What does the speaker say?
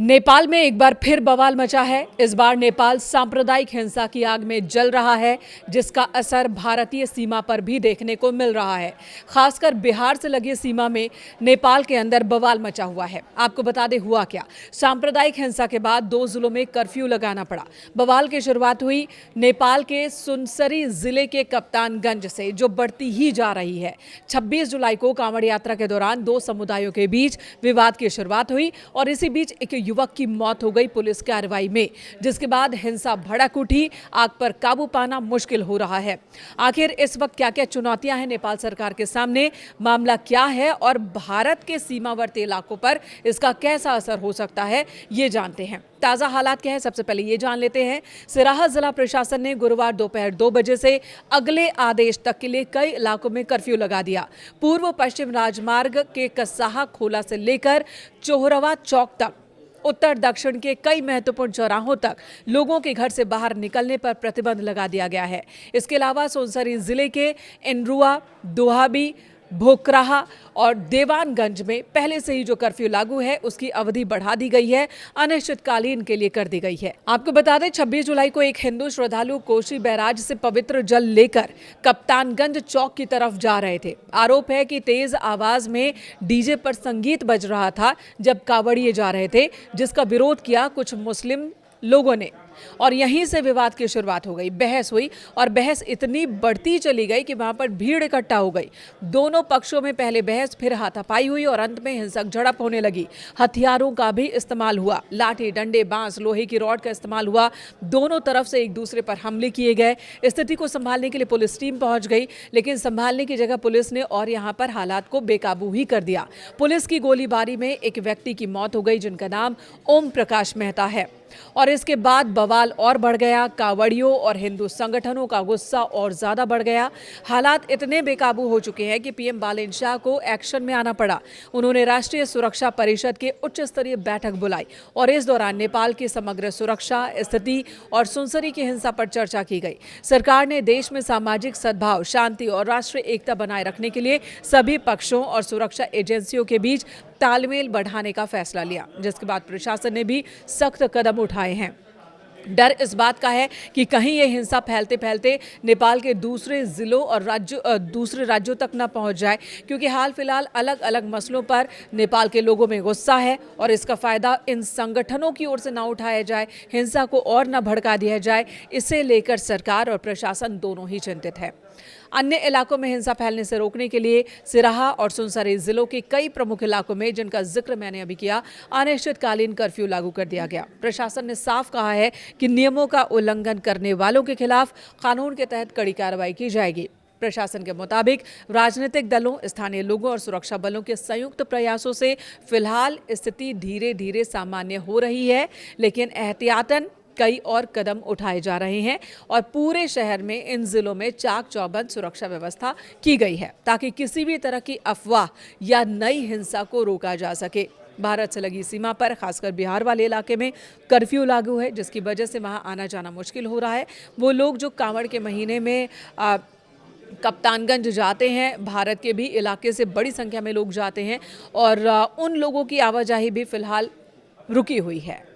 नेपाल में एक बार फिर बवाल मचा है। इस बार नेपाल सांप्रदायिक हिंसा की आग में जल रहा है, जिसका असर भारतीय सीमा पर भी देखने को मिल रहा है। खासकर बिहार से लगी सीमा में नेपाल के अंदर बवाल मचा हुआ है। आपको बता दें हुआ क्या। सांप्रदायिक हिंसा के बाद 2 जिलों में कर्फ्यू लगाना पड़ा। बवाल की शुरुआत हुई नेपाल के सुनसरी जिले के कप्तानगंज से, जो बढ़ती ही जा रही है। 26 जुलाई को कांवड़ यात्रा के दौरान 2 समुदायों के बीच विवाद की शुरुआत हुई और इसी बीच एक युवक की मौत हो गई पुलिस कार्रवाई में, जिसके बाद हिंसा भड़क उठी। आग पर काबू पाना मुश्किल हो रहा है। आखिर इस वक्त क्या क्या चुनौतियां हैं नेपाल सरकार के सामने, मामला क्या है और भारत के सीमावर्ती इलाकों पर इसका कैसा असर हो सकता है, ये जानते हैं। ताज़ा हालात क्या है, सबसे पहले ये जान लेते हैं। सिराहा जिला प्रशासन ने गुरुवार दोपहर 2 बजे से अगले आदेश तक के लिए कई इलाकों में कर्फ्यू लगा दिया। पूर्व पश्चिम राजमार्ग के कसाहा खोला से लेकर चोहरवा चौक तक, उत्तर दक्षिण के कई महत्वपूर्ण चौराहों तक लोगों के घर से बाहर निकलने पर प्रतिबंध लगा दिया गया है। इसके अलावा सोनसरी जिले के इनरुआ, दुहाबी, भोकराहा और देवानगंज में पहले से ही जो कर्फ्यू लागू है उसकी अवधि बढ़ा दी गई है, अनिश्चितकालीन के लिए कर दी गई है। आपको बता दें 26 जुलाई को एक हिंदू श्रद्धालु कोसी बैराज से पवित्र जल लेकर कप्तानगंज चौक की तरफ जा रहे थे। आरोप है कि तेज आवाज में डीजे पर संगीत बज रहा था जब कांवड़िए जा रहे थे, जिसका विरोध किया कुछ मुस्लिम लोगों ने और यहीं से विवाद की शुरुआत हो गई। बहस हुई और बहस इतनी बढ़ती चली गई कि वहां पर भीड़ इकट्ठा हो गई। दोनों पक्षों में पहले बहस, फिर हाथापाई हुई और अंत में हिंसक झड़प होने लगी। हथियारों का भी इस्तेमाल हुआ, लाठी, डंडे, बांस, लोहे की रॉड का इस्तेमाल हुआ। दोनों तरफ से एक दूसरे पर हमले किए गए। स्थिति को संभालने के लिए पुलिस टीम पहुंच गई, लेकिन संभालने की जगह पुलिस ने और यहां पर हालात को बेकाबू ही कर दिया। पुलिस की गोलीबारी में एक व्यक्ति की मौत हो गई, जिनका नाम ओम प्रकाश मेहता है। और इसके बाद बवाल और बढ़ गया। कांवड़ियों और हिंदू संगठनों का गुस्सा और ज्यादा बढ़ गया। हालात इतने बेकाबू हो चुके हैं कि पीएम बालेन शाह को एक्शन में आना पड़ा। उन्होंने राष्ट्रीय सुरक्षा परिषद के उच्च स्तरीय बैठक बुलाई और इस दौरान नेपाल की समग्र सुरक्षा स्थिति और सुनसरी की हिंसा पर चर्चा की गई। सरकार ने देश में सामाजिक सद्भाव, शांति और राष्ट्रीय एकता बनाए रखने के लिए सभी पक्षों और सुरक्षा एजेंसियों के बीच तालमेल बढ़ाने का फैसला लिया, जिसके बाद प्रशासन ने भी सख्त कदम उठाए हैं। डर इस बात का है कि कहीं ये हिंसा फैलते फैलते नेपाल के दूसरे जिलों और दूसरे राज्यों तक न पहुंच जाए, क्योंकि हाल फिलहाल अलग अलग मसलों पर नेपाल के लोगों में गुस्सा है और इसका फायदा इन संगठनों की ओर से ना उठाया जाए, हिंसा को और न भड़का दिया जाए। इसे लेकर सरकार और प्रशासन दोनों ही चिंतित है। अन्य इलाकों में हिंसा फैलने से रोकने के लिए सिराहा और सुनसरी जिलों के कई प्रमुख इलाकों में, जिनका जिक्र मैंने अभी किया, अनिश्चितकालीन कर्फ्यू लागू कर दिया गया। प्रशासन ने साफ कहा है कि नियमों का उल्लंघन करने वालों के खिलाफ कानून के तहत कड़ी कार्रवाई की जाएगी। प्रशासन के मुताबिक राजनीतिक दलों, स्थानीय लोगों और सुरक्षा बलों के संयुक्त प्रयासों से फिलहाल स्थिति धीरे धीरे सामान्य हो रही है, लेकिन एहतियातन कई और कदम उठाए जा रहे हैं और पूरे शहर में इन जिलों में चाक चौबंद सुरक्षा व्यवस्था की गई है, ताकि किसी भी तरह की अफवाह या नई हिंसा को रोका जा सके। भारत से लगी सीमा पर, खासकर बिहार वाले इलाके में कर्फ्यू लागू है, जिसकी वजह से वहां आना जाना मुश्किल हो रहा है। वो लोग जो कांवड़ के महीने में कप्तानगंज जाते हैं, भारत के भी इलाके से बड़ी संख्या में लोग जाते हैं और उन लोगों की आवाजाही भी फिलहाल रुकी हुई है।